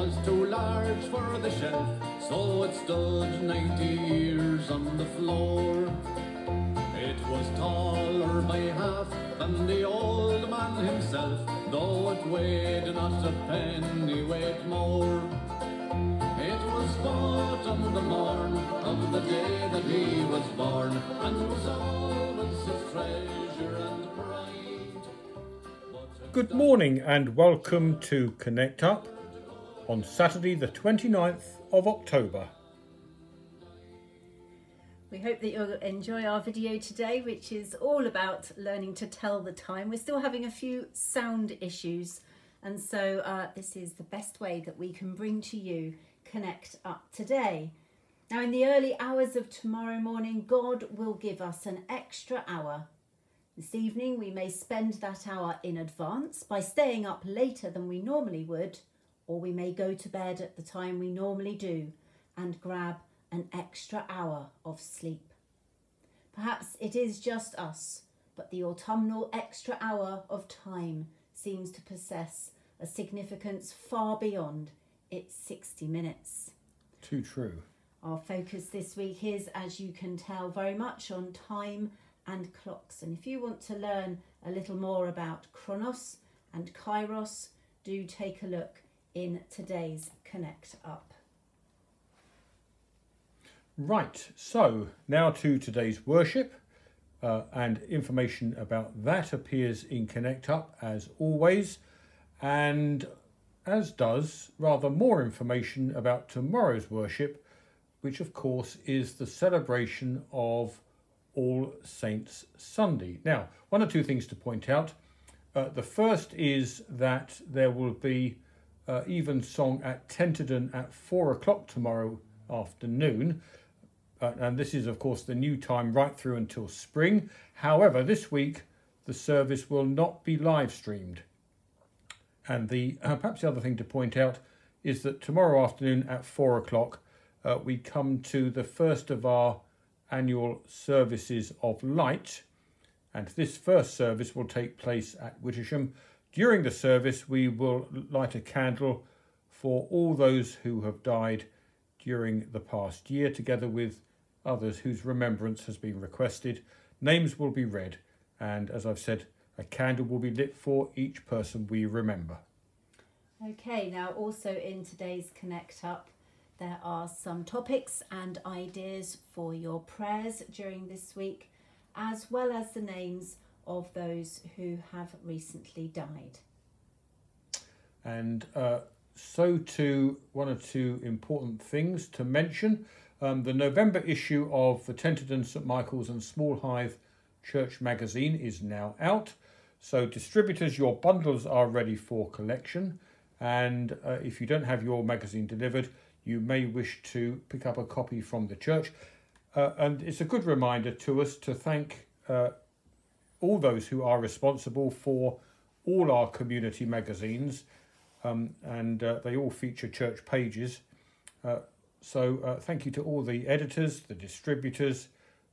was too large for the shelf, so it stood 90 years on the floor. It was taller by half than the old man himself, though it weighed not a pennyweight more. It was bought on the morn of the day that he was born, and was always his treasure and pride. Good morning and welcome to Connect Up on Saturday the 29th of October. We hope that you'll enjoy our video today, which is all about learning to tell the time. We're still having a few sound issues, and so this is the best way that we can bring to you Connect Up today. Now, in the early hours of tomorrow morning, God will give us an extra hour. This evening, we may spend that hour in advance by staying up later than we normally would, or we may go to bed at the time we normally do and grab an extra hour of sleep. Perhaps it is just us, but the autumnal extra hour of time seems to possess a significance far beyond its 60 minutes. Too true. Our focus this week is, as you can tell, very much on time and clocks. And if you want to learn a little more about Chronos and Kairos, do take a look in today's Connect Up. Right, so now to today's worship, and information about that appears in Connect Up as always, and as does rather more information about tomorrow's worship, which of course is the celebration of All Saints Sunday. Now, one or two things to point out. The first is that there will be evensong at Tenterden at 4 o'clock tomorrow afternoon. And this is, of course, the new time right through until spring. However, this week, the service will not be live streamed. And perhaps the other thing to point out is that tomorrow afternoon at 4 o'clock, we come to the first of our annual services of light. And this first service will take place at Wittersham. During the service, we will light a candle for all those who have died during the past year, together with others whose remembrance has been requested. Names will be read, and as I've said, a candle will be lit for each person we remember. Okay, now also in today's Connect Up, there are some topics and ideas for your prayers during this week, as well as the names of those who have recently died. And so too, one or two important things to mention. The November issue of the Tenterden, St Michael's and Small Hythe Church magazine is now out. So distributors, your bundles are ready for collection. And if you don't have your magazine delivered, you may wish to pick up a copy from the church. And it's a good reminder to us to thank all those who are responsible for all our community magazines. And they all feature church pages. So thank you to all the editors, the distributors,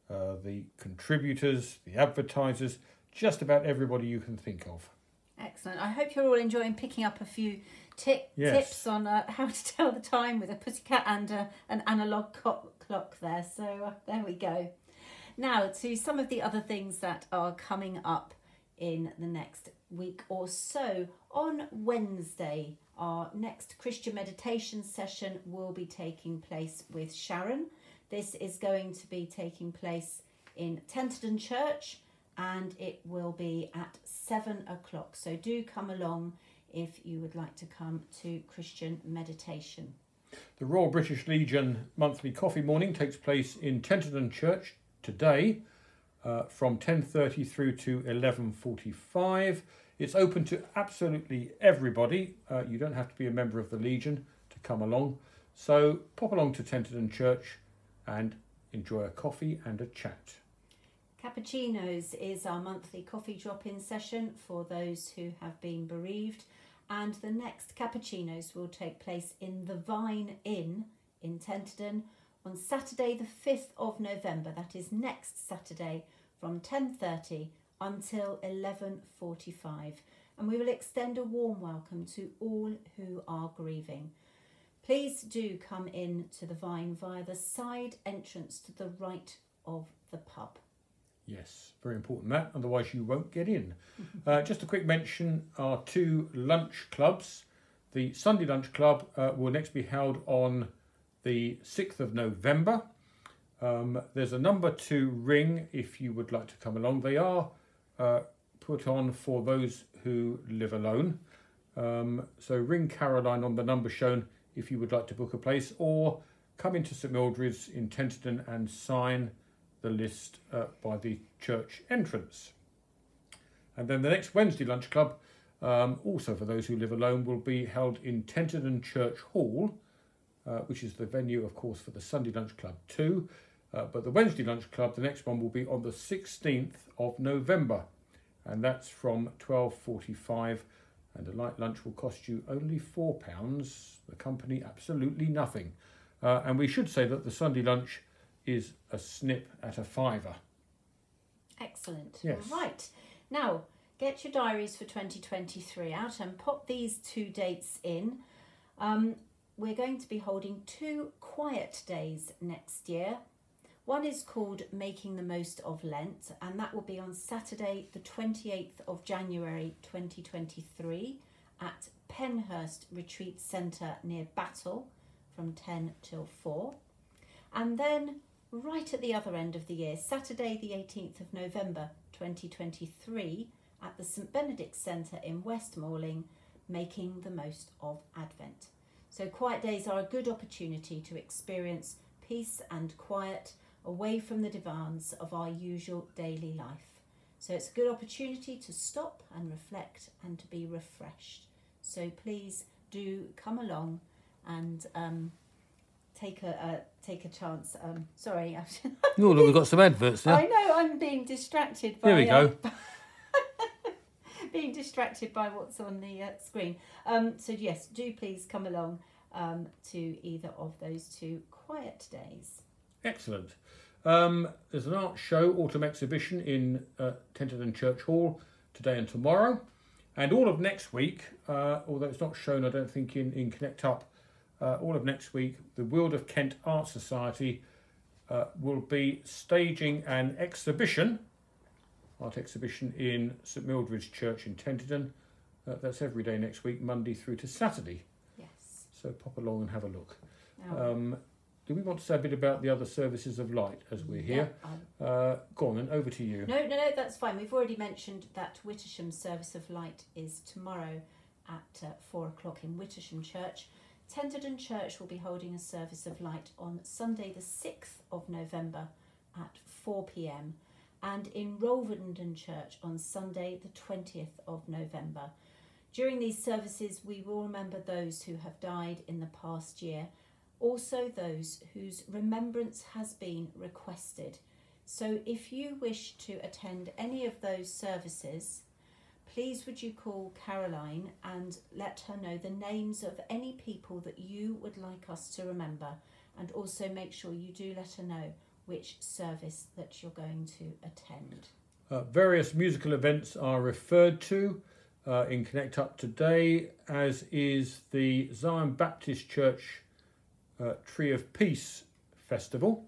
the contributors, the advertisers, just about everybody you can think of. Excellent. I hope you're all enjoying picking up a few tips on how to tell the time with a pussycat and an analogue clock there. So there we go. Now to some of the other things that are coming up in the next week or so. On Wednesday, our next Christian meditation session will be taking place with Sharon. This is going to be taking place in Tenterden Church, and it will be at 7 o'clock. So do come along if you would like to come to Christian meditation. The Royal British Legion monthly coffee morning takes place in Tenterden Church today from 10:30 through to 11:45. It's open to absolutely everybody. You don't have to be a member of the Legion to come along. So pop along to Tenterden Church and enjoy a coffee and a chat. Cappuccinos is our monthly coffee drop-in session for those who have been bereaved, and the next cappuccinos will take place in the Vine Inn in Tenterden on Saturday the 5th of November. That is next Saturday from 10:30 until 11:45, and we will extend a warm welcome to all who are grieving. Please do come in to the Vine via the side entrance to the right of the pub. Yes, very important that, otherwise you won't get in. Just a quick mention, our 2 lunch clubs. The Sunday Lunch Club will next be held on the 6th of November. There's a number to ring if you would like to come along. They are put on for those who live alone. So ring Caroline on the number shown if you would like to book a place, or come into St Mildred's in Tenterden and sign the list by the church entrance. And then the next Wednesday Lunch Club, also for those who live alone, will be held in Tenterden Church Hall, which is the venue, of course, for the Sunday Lunch Club too. But the Wednesday Lunch Club, the next one, will be on the 16th of November, and that's from 12:45. And a light lunch will cost you only £4. The company, absolutely nothing. And we should say that the Sunday lunch is a snip at a £5. Excellent. Yes. Right. Now, get your diaries for 2023 out and pop these 2 dates in. We're going to be holding 2 quiet days next year. One is called Making the Most of Lent, and that will be on Saturday the 28th of January 2023 at Penhurst Retreat Centre near Battle from 10 till 4. And then right at the other end of the year, Saturday the 18th of November 2023 at the St Benedict Centre in West Malling, Making the Most of Advent. So quiet days are a good opportunity to experience peace and quiet away from the demands of our usual daily life. So it's a good opportunity to stop and reflect and to be refreshed. So please do come along and take a chance. Sorry. Oh, look, we've got some adverts now. I know, I'm being distracted by... Here we go. being distracted by what's on the screen. So yes, do please come along to either of those 2 quiet days. Excellent. There's an art show, autumn exhibition in Tenterden Church Hall today and tomorrow. And all of next week, although it's not shown, I don't think, in Connect Up, all of next week, the Weald of Kent Art Society will be staging an exhibition, art exhibition in St Mildred's Church in Tenterden. That's every day next week, Monday through to Saturday. Yes. So pop along and have a look. Oh. Do we want to say a bit about the other services of light as we're here? Go on then, over to you. No, that's fine. We've already mentioned that Wittersham's service of light is tomorrow at 4 o'clock in Wittersham Church. Tenterden Church will be holding a service of light on Sunday the 6th of November at 4 p.m. and in Rolvenden Church on Sunday the 20th of November. During these services, we will remember those who have died in the past year, also those whose remembrance has been requested. So if you wish to attend any of those services, please would you call Caroline and let her know the names of any people that you would like us to remember, and also make sure you do let her know which service that you're going to attend. Various musical events are referred to in Connect Up today, as is the Zion Baptist Church Tree of Peace Festival,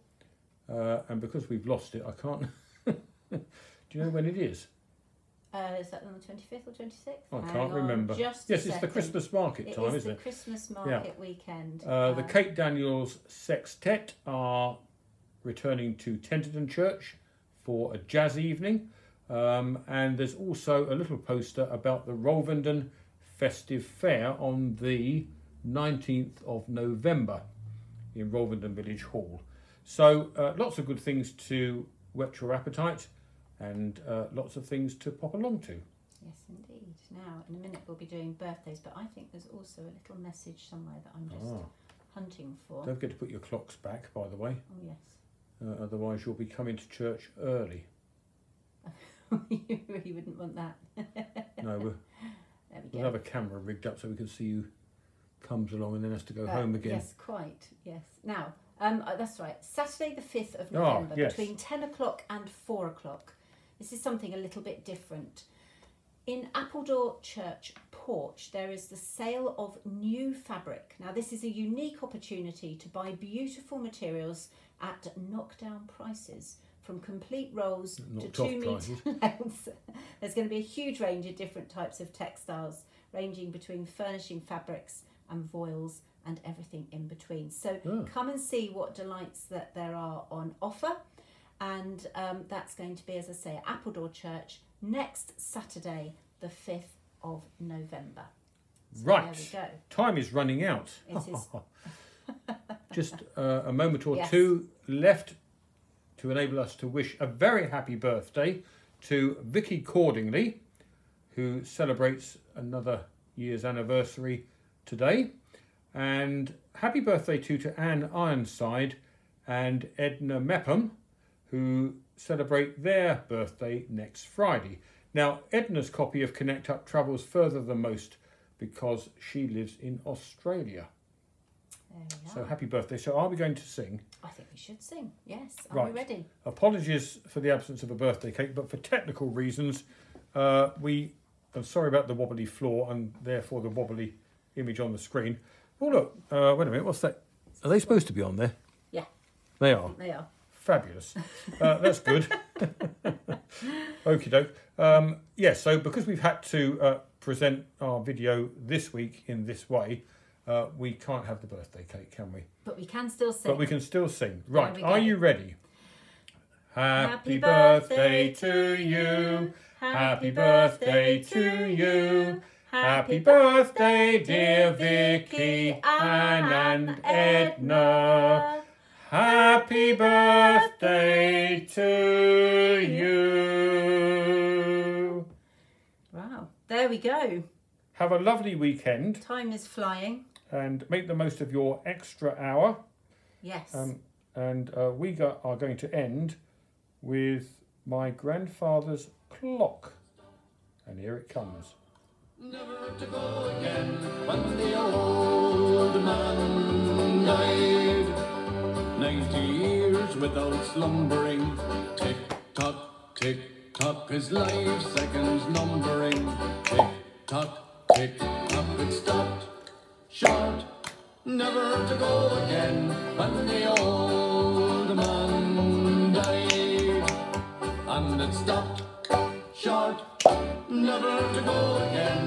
and because we've lost it, I can't. Do you know when it is? Is that on the 25th or 26th? I can't remember. Yes, it's the Christmas market time, isn't it? It's the Christmas market weekend. The Kate Daniels Sextet are returning to Tenterden Church for a jazz evening, and there's also a little poster about the Rolvenden Festive Fair on the 19th of November in Rolvenden Village Hall. So lots of good things to whet your appetite, and lots of things to pop along to. Yes, indeed. Now, in a minute, we'll be doing birthdays, but I think there's also a little message somewhere that I'm just hunting for. Don't forget to put your clocks back, by the way. Oh, yes. Otherwise, you'll be coming to church early. You really wouldn't want that. No, we'll have a camera rigged up so we can see who comes along and then has to go home again. Yes, quite. Yes. Now, that's right. Saturday the 5th of November, between 10 o'clock and 4 o'clock. This is something a little bit different. In Appledore Church porch, there is the sale of new fabric. Now, this is a unique opportunity to buy beautiful materials at knockdown prices, from complete rolls to 2 metre lengths. There's going to be a huge range of different types of textiles, ranging between furnishing fabrics and voiles and everything in between. So come and see what delights that there are on offer. And that's going to be, as I say, at Appledore Church next Saturday, the 5th of November. So right. There we go. Time is running out. It is. Just a moment or two left to enable us to wish a very happy birthday to Vicky Cordingley, who celebrates another year's anniversary today. And happy birthday to Anne Ironside and Edna Mepham, who celebrate their birthday next Friday. Now, Edna's copy of Connect Up travels further than most because she lives in Australia. There we are. So happy birthday. So are we going to sing? I think we should sing. Yes. Are Right. we ready? Apologies for the absence of a birthday cake, but for technical reasons, I'm sorry about the wobbly floor and therefore the wobbly image on the screen. Oh, look, wait a minute, what's that? Are they supposed to be on there? Yeah. They are. They are. Fabulous. That's good. Okie doke. Yes, so because we've had to present our video this week in this way, we can't have the birthday cake, can we? But we can still sing. But we can still sing. Right, There we are go. you ready? Happy birthday to you. Happy birthday to you. Happy birthday, dear Vicky, Anne and Edna. Happy birthday to you. Wow. There we go. Have a lovely weekend Time is flying. and make the most of your extra hour. Yes. And we are going to end with my grandfather's clock. And here it comes. Never to go again when the old man died. 90 years without slumbering. Tick tock, his life seconds numbering. Tick tock, it stopped short. Never to go again when the old man died. And it stopped short. Never to go again